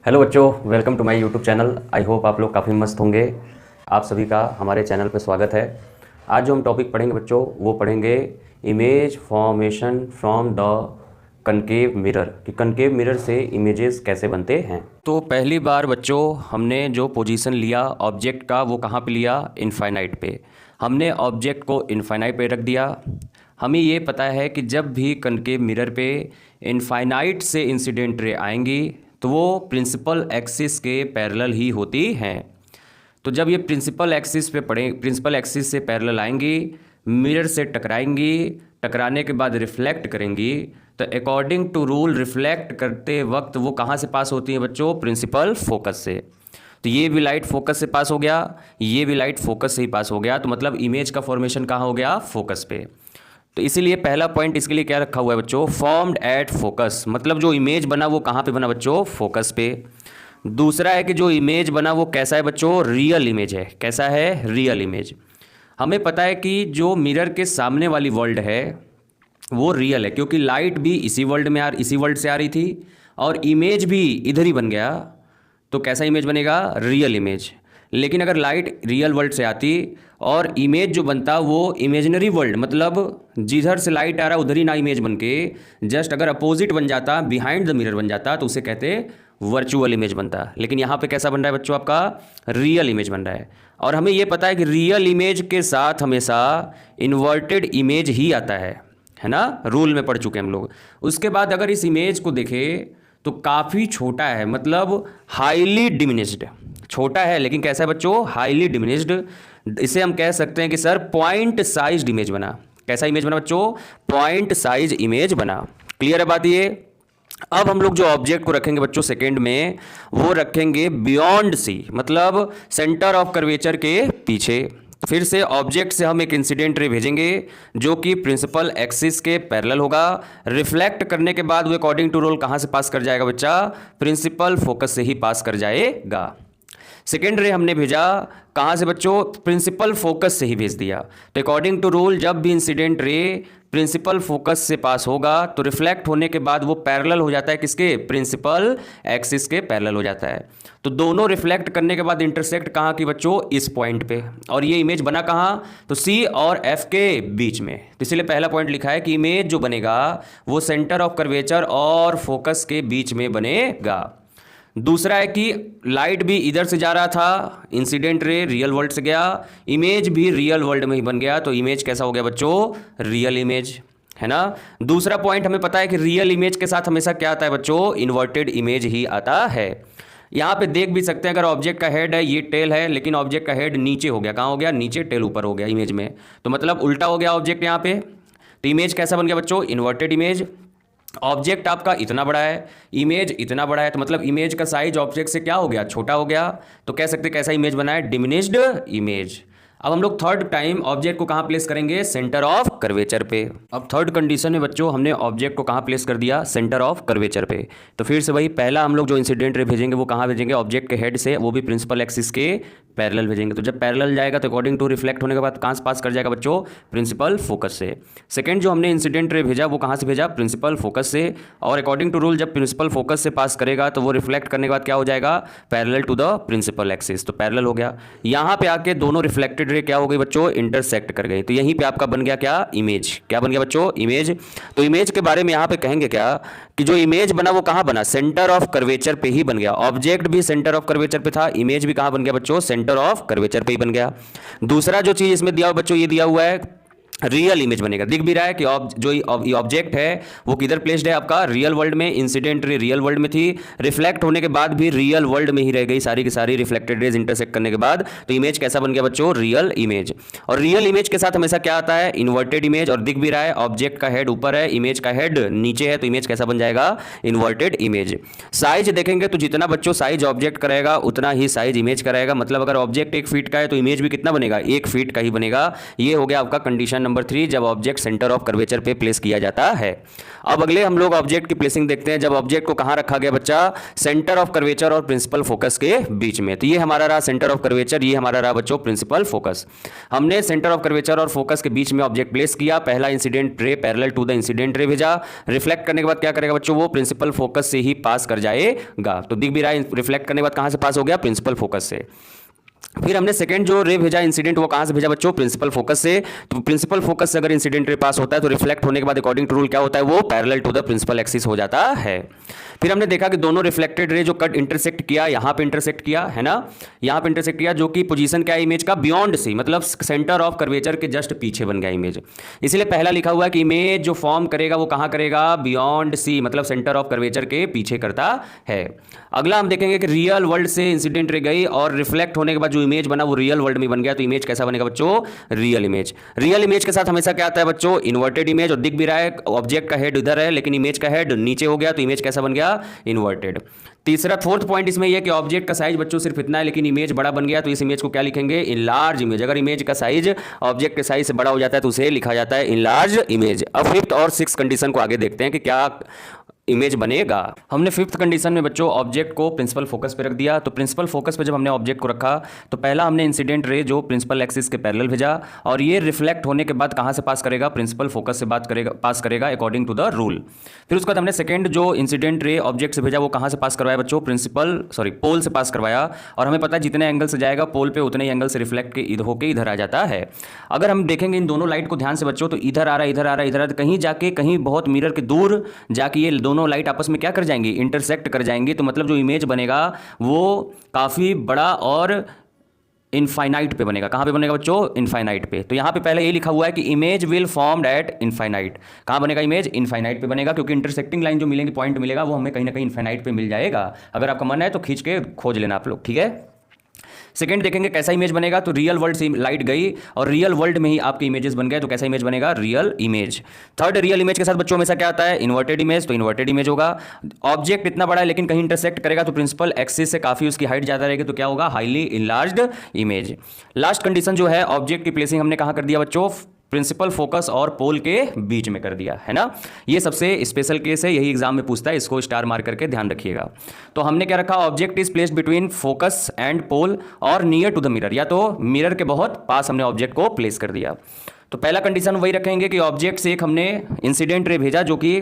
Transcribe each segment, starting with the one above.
Hello बच्चों, welcome to my YouTube channel. I hope आप लोग काफ़ी मस्त होंगे। आप सभी का हमारे चैनल पर स्वागत है। आज जो हम टॉपिक पढ़ेंगे बच्चों, वो पढ़ेंगे image formation from the concave mirror, कि कनकेव मिरर से इमेजेस कैसे बनते हैं। तो पहली बार बच्चों हमने जो पोजीशन लिया ऑब्जेक्ट का, वो कहाँ पे लिया? इनफाइनाइट पे। हमने ऑब्जेक्ट को इनफाइनाइट पे रख दिया। हमें ये पता है कि जब भी कनकेव मिरर पे इनफाइनाइट से इंसिडेंट रे आएंगी तो वो प्रिंसिपल एक्सिस के पैरेलल ही होती हैं। तो जब ये प्रिंसिपल एक्सिस पे प्रिंसिपल एक्सिस से पैरेलल आएंगी, मिरर से टकराएंगी, टकराने के बाद रिफ्लेक्ट करेंगी, तो अकॉर्डिंग टू रूल रिफ्लेक्ट करते वक्त वो कहाँ से पास होती है बच्चों? प्रिंसिपल फोकस से। तो ये भी लाइट फोकस से पास हो गया, ये भी लाइट फोकस से ही पास हो गया, तो मतलब इमेज का फॉर्मेशन कहाँ हो गया? फोकस पे। तो इसीलिए पहला पॉइंट इसके लिए क्या रखा हुआ है बच्चों? फॉर्म्ड एट फोकस, मतलब जो इमेज बना वो कहाँ पे बना बच्चों? फोकस पे। दूसरा है कि जो इमेज बना वो कैसा है बच्चों? रियल इमेज है। कैसा है? Real image. हमें पता है कि जो मिरर के सामने वाली वर्ल्ड है वो रियल है, क्योंकि लाइट भी इसी वर्ल्ड से आ रही थी और इमेज भी इधर ही बन गया। तो कैसा इमेज बनेगा? Real image. लेकिन अगर लाइट रियल वर्ल्ड से आती और इमेज जो बनता वो इमेजिनरी वर्ल्ड, मतलब जिधर से लाइट आ रहा है उधर ही ना इमेज बन के जस्ट अगर अपोजिट बन जाता, बिहाइंड द मिरर बन जाता, तो उसे कहते वर्चुअल इमेज बनता। लेकिन यहाँ पे कैसा बन रहा है बच्चों? आपका रियल इमेज बन रहा है। और हमें ये पता है कि रियल इमेज के साथ हमेशा इन्वर्टेड इमेज ही आता है ना? रूल में पढ़ चुके हैं हम लोग। उसके बाद अगर इस इमेज को देखें तो काफ़ी छोटा है, मतलब हाईली डिमिनिश्ड। छोटा है लेकिन कैसा है बच्चों? Highly diminished. इसे हम कह सकते हैं कि सर पॉइंट साइज इमेज बना। कैसा इमेज बना बच्चों? पॉइंट साइज इमेज बना। क्लियर है बात ये? अब हम लोग जो ऑब्जेक्ट को रखेंगे बच्चों सेकंड में, वो रखेंगे बियॉन्ड सी, मतलब सेंटर ऑफ कर्वेचर के पीछे। फिर से ऑब्जेक्ट से हम एक इंसिडेंट रे भेजेंगे जो कि प्रिंसिपल एक्सिस के पैरेलल होगा। रिफ्लेक्ट करने के बाद वो अकॉर्डिंग टू रूल कहाँ से पास कर जाएगा बच्चा? प्रिंसिपल फोकस से ही पास कर जाएगा। सेकेंड रे हमने भेजा कहाँ से बच्चों? प्रिंसिपल फोकस से ही भेज दिया। तो अकॉर्डिंग टू रूल जब भी इंसिडेंट रे प्रिंसिपल फोकस से पास होगा तो रिफ्लेक्ट होने के बाद वो पैरेलल हो जाता है किसके? प्रिंसिपल एक्सिस के पैरेलल हो जाता है। तो दोनों रिफ्लेक्ट करने के बाद इंटरसेक्ट कहाँ की बच्चों? इस पॉइंट पे। और ये इमेज बना कहाँ? तो सी और एफ के बीच में। तो इसलिए पहला पॉइंट लिखा है कि इमेज जो बनेगा वो सेंटर ऑफ कर्वेचर और फोकस के बीच में बनेगा। दूसरा है कि लाइट भी इधर से जा रहा था, इंसिडेंट रे रियल वर्ल्ड से गया, इमेज भी रियल वर्ल्ड में ही बन गया, तो इमेज कैसा हो गया बच्चों? रियल इमेज, है ना? दूसरा पॉइंट हमें पता है कि रियल इमेज के साथ हमेशा क्या आता है बच्चों? इन्वर्टेड इमेज ही आता है। यहाँ पे देख भी सकते हैं, अगर ऑब्जेक्ट का हेड है, ये टेल है, लेकिन ऑब्जेक्ट का हेड नीचे हो गया। कहाँ हो गया? नीचे, टेल ऊपर हो गया इमेज में, तो मतलब उल्टा हो गया ऑब्जेक्ट यहाँ पे। तो इमेज कैसा बन गया बच्चों? Inverted image. ऑब्जेक्ट आपका इतना बड़ा है, इमेज इतना बड़ा है, तो मतलब इमेज का साइज ऑब्जेक्ट से क्या हो गया? छोटा हो गया। तो कह सकते कैसा इमेज बना है? Diminished image. अब हम लोग थर्ड टाइम ऑब्जेक्ट को कहाँ प्लेस करेंगे? सेंटर ऑफ कर्वेचर पे। अब थर्ड कंडीशन में बच्चों हमने ऑब्जेक्ट को कहाँ प्लेस कर दिया? सेंटर ऑफ कर्वेचर पे। तो फिर से वही पहला हम लोग जो इंसिडेंट रे भेजेंगे वो कहाँ भेजेंगे? ऑब्जेक्ट के हेड से, वो भी प्रिंसिपल एक्सिस के पैरेलल भेजेंगे। तो जब पैरेलल जाएगा तो अकॉर्डिंग टू रिफ्लेक्ट होने के बाद कहाँ से पास कर जाएगा बच्चों? प्रिंसिपल फोकस से। सेकंड जो हमने इंसिडेंट रे भेजा वो कहाँ से भेजा? प्रिंसिपल फोकस से। और अकॉर्डिंग टू रूल जब प्रिंसिपल फोकस से पास करेगा तो वो रिफ्लेक्ट करने के बाद क्या हो जाएगा? Parallel to the principal axis, तो पैरेलल हो गया। यहाँ पे आके दोनों रिफ्लेक्टेड रे क्या हो गई बच्चों? इंटरसेक्ट कर गई। तो यहीं पे आपका बन गया क्या? इमेज। क्या बन गया बच्चों? इमेज। तो इमेज के बारे में यहाँ पे कहेंगे क्या कि जो इमेज बना वो कहाँ बना? सेंटर ऑफ कर्वेचर पे ही बन गया। ऑब्जेक्ट भी सेंटर ऑफ कर्वेचर पे था, इमेज भी कहाँ बन गया बच्चों? सेंटर ऑफ कर्वेचर पे ही बन गया। दूसरा जो चीज इसमें दिया हुआ बच्चों, ये दिया हुआ है रियल इमेज बनेगा। दिख भी रहा है कि जो ऑब्जेक्ट है वो किधर प्लेस्ड है? आपका रियल वर्ल्ड में। इंसिडेंट रे रियल वर्ल्ड में थी, रिफ्लेक्ट होने के बाद भी रियल वर्ल्ड में ही रह गई सारी की सारी, रिफ्लेक्टेड रेज इंटरसेक्ट करने के बाद। तो इमेज कैसा बन गया बच्चों? Real image. और रियल इमेज के साथ हमेशा क्या आता है? Inverted image. और दिख भी रहा है ऑब्जेक्ट का हेड ऊपर है, इमेज का हेड नीचे है, तो इमेज कैसा बन जाएगा? Inverted image. साइज देखेंगे तो जितना बच्चों साइज ऑब्जेक्ट का रहेगा उतना ही साइज इमेज का रहेगा। मतलब अगर ऑब्जेक्ट 1 फीट का है तो इमेज भी कितना बनेगा? 1 फीट का ही बनेगा। ये हो गया आपका कंडीशन नंबर 3, जब ऑब्जेक्ट सेंटर ऑफ कर्वेचर पे प्लेस किया जाता है। अब अगले हम लोग ऑब्जेक्ट की प्लेसिंग देखते हैं। जब ऑब्जेक्ट को कहाँ रखा गया बच्चा, सेंटर ऑफ कर्वेचर और प्रिंसिपल फोकस के बीच में। तो ये हमारा रहा सेंटर ऑफ कर्वेचर, ये हमारा रहा बच्चों प्रिंसिपल फोकस। हमने सेंटर ऑफ कर्वेचर और फोकस के बीच में ऑब्जेक्ट प्लेस किया, पहला incident ray parallel to the incident ray भेजा, रिफ्लेक्ट करने के बाद क्या करेगा बच्चों, वो प्रिंसिपल फोकस से ही पास कर जाएगा। तो दिख भी रहा है, रिफ्लेक्ट करने के बाद कहां से पास हो गया, प्रिंसिपल फोकस से। फिर हमने सेकंड जो रे भेजा इंसिडेंट, वो कहां से भेजा बच्चों, प्रिंसिपल फोकस से। तो प्रिंसिपल फोकस से अगर इंसिडेंट रे पास होता है तो रिफ्लेक्ट होने के बाद अकॉर्डिंग टू रूल क्या होता है, वो parallel to the principal axis हो जाता है। फिर हमने देखा कि दोनों रिफ्लेक्टेड रे जो कट इंटरसेक्ट किया, यहां पे इंटरसेक्ट किया है ना, यहां पे इंटरसेक्ट किया, जो कि पोजीशन क्या है इमेज का, बियॉन्ड सी, मतलब सेंटर ऑफ कर्वेचर के जस्ट पीछे बन गया इमेज। इसलिए पहला लिखा हुआ है कि इमेज जो फॉर्म करेगा वो कहां करेगा, बियॉन्ड सी, मतलब सेंटर ऑफ कर्वेचर के पीछे करता है। अगला हम देखेंगे कि रियल वर्ल्ड से इंसिडेंट रे गई और रिफ्लेक्ट होने के बाद जो इमेज बना वो रियल वर्ल्ड में बन गया। तो इमेज कैसा बनेगा बच्चों, रियल इमेज। रियल इमेज के साथ हमेशा क्या आता है बच्चों, इन्वर्टेड इमेज। और दिख भी रहा है ऑब्जेक्ट का हेड इधर है लेकिन इमेज का हेड नीचे हो गया, तो इमेज कैसा बन गया, इन्वर्टेड। तीसरा फोर्थ पॉइंट इसमें यह कि ऑब्जेक्ट का साइज बच्चों सिर्फ इतना है लेकिन इमेज बड़ा बन गया, तो इस इमेज को क्या लिखेंगे, इनलार्ज इमेज। अगर इमेज का साइज ऑब्जेक्ट के साइज से बड़ा हो जाता है तो उसे लिखा जाता है इनलार्ज इमेज। अब फिफ्थ और सिक्स कंडीशन को आगे देखते हैं कि क्या इमेज बनेगा। हमने फिफ्थ कंडीशन में बच्चों ऑब्जेक्ट को प्रिंसिपल फोकस पे रख दिया। तो प्रिंसिपल फोकस पे जब हमने ऑब्जेक्ट को रखा तो पहला हमने इंसिडेंट रे जो प्रिंसिपल एक्सिस के पैरेलल भेजा और ये रिफ्लेक्ट होने के बाद कहां से पास करेगा, प्रिंसिपल फोकस से पास करेगा अकॉर्डिंग टू द रूल। फिर उसके बाद हमने सेकंड जो इंसिडेंट रे ऑब्जेक्ट से भेजा वो कहां से पास करवाया बच्चों, पोल से पास करवाया। और हमें पता है जितने एंगल से जाएगा पोल पे उतने ही एंगल से रिफ्लेक्ट के होकर इधर आ जाता है। अगर हम देखेंगे इन दोनों लाइट को ध्यान से बच्चों, तो इधर आ रहा है, इधर आ रहा है, इधर आ रहा है, कहीं जाके कहीं बहुत मिरर के दूर जाके ये दोनों लाइट आपस में क्या कर जाएंगी, इंटरसेक्ट कर जाएंगी। तो मतलब जो इमेज बनेगा वो काफी बड़ा और इनफाइनाइट पे बनेगा। कहां पे बनेगा बच्चों, इनफाइनाइट पे। तो यहां पे पहले ये लिखा हुआ है कि image will formed at infinite. कहां बनेगा इमेज, इनफाइनाइट पे बनेगा, क्योंकि इंटरसेक्टिंग लाइन जो मिलेंगी, पॉइंट मिलेगा वो हमें कहीं ना कहीं इनफाइनाइट पे मिल जाएगा। अगर आपका मन है तो खींच के खोज लेना आप लोग, ठीक है। सेकंड देखेंगे कैसा इमेज बनेगा, तो रियल वर्ल्ड से लाइट गई और रियल वर्ल्ड में ही आपके इमेजेस बन गए, तो कैसा इमेज बनेगा, real image. Third, real image के साथ बच्चों हमेशा क्या आता है, इन्वर्टेड इमेज। तो इन्वर्टेड इमेज होगा। ऑब्जेक्ट इतना बड़ा है लेकिन कहीं इंटरसेक्ट करेगा तो प्रिंसिपल एक्सिस से काफी उसकी हाइट ज्यादा रहेगी, तो क्या होगा, highly enlarged image. Last condition जो है, ऑब्जेक्ट की प्लेसिंग हमने कहां कर दिया बच्चों, प्रिंसिपल फोकस और पोल के बीच में कर दिया है ना। ये सबसे स्पेशल केस है, यही एग्जाम में पूछता है, इसको स्टार मार करके ध्यान रखिएगा। तो हमने क्या रखा, object is placed between focus and pole और नियर टू द मिरर, या तो मिरर के बहुत पास हमने ऑब्जेक्ट को प्लेस कर दिया। तो पहला कंडीशन वही रखेंगे कि ऑब्जेक्ट से एक हमने इंसिडेंट रे भेजा जो कि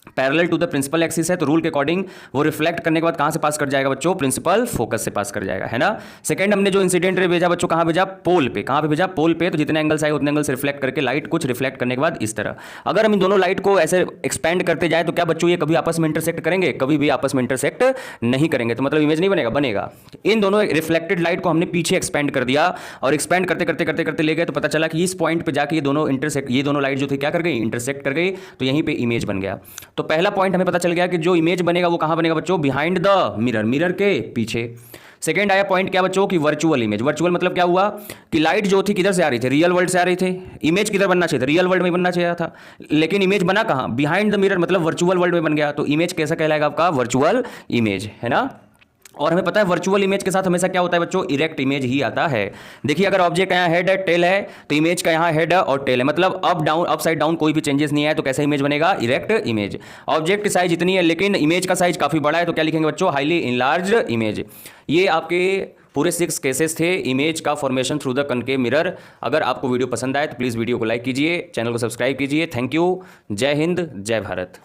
parallel to the principal axis है, तो रूल के अकॉर्डिंग वो रिफ्लेक्ट करने के बाद कहां से पास कर जाएगा बच्चों, प्रिंसिपल फोकस से पास कर जाएगा, है ना। सेकंड हमने जो इंसिडेंट रे भेजा बच्चों कहां भेजा, पोल पे। कहां पे भेजा, पोल पे। तो जितने एंगल्स आए उतने एंगल से रिफ्लेक्ट करके लाइट कुछ रिफ्लेक्ट करने के बाद इस तरह। अगर हम इन दोनों लाइट को ऐसे एक्सपेंड करते जाए तो क्या बच्चों ये कभी आपस में इंटरसेक्ट करेंगे, कभी भी आपस में इंटरसेक्ट नहीं करेंगे, तो मतलब इमेज नहीं बनेगा, बनेगा। इन दोनों रिफ्लेक्टेड लाइट को हमने पीछे एक्सपेंड कर दिया और एक्सपेंड करते करते करते करते ले गए, तो पता चला कि इस पॉइंट पे जाके ये दोनों लाइट जो थी क्या कर गई, इंटरसेक्ट कर गई, तो यहीं पे इमेज बन गया। तो पहला पॉइंट हमें पता चल गया कि जो इमेज बनेगा वो कहां बनेगा बच्चों, बिहाइंड द मिरर, मिरर के पीछे। सेकंड आया पॉइंट क्या बच्चों, कि वर्चुअल इमेज। वर्चुअल मतलब क्या हुआ कि लाइट जो थी किधर से आ रही थी, रियल वर्ल्ड से आ रही थी। इमेज किधर बनना चाहिए था, रियल वर्ल्ड में बनना चाहिए था, लेकिन इमेज बना कहां, बिहाइंड द मिरर, मतलब वर्चुअल वर्ल्ड में बन गया। तो इमेज कैसा कहलाएगा आपका, वर्चुअल इमेज, है ना। और हमें पता है वर्चुअल इमेज के साथ हमेशा क्या होता है बच्चों, इरेक्ट इमेज ही आता है। देखिए अगर ऑब्जेक्ट का यहाँ हेड है, टेल है, तो इमेज का यहाँ हेड है और टेल है, मतलब up down, up side down कोई भी चेंजेस नहीं है, तो कैसा इमेज बनेगा, इरेक्ट इमेज। ऑब्जेक्ट की साइज इतनी है लेकिन इमेज का साइज काफी बड़ा है, तो क्या लिखेंगे बच्चों, हाईली इनलार्ज्ड इमेज। ये आपके पूरे 6 केसेस थे इमेज का formation through the concave mirror. अगर आपको वीडियो पसंद आए तो प्लीज़ वीडियो को लाइक कीजिए, चैनल को सब्सक्राइब कीजिए। Thank you. जय हिंद, जय भारत।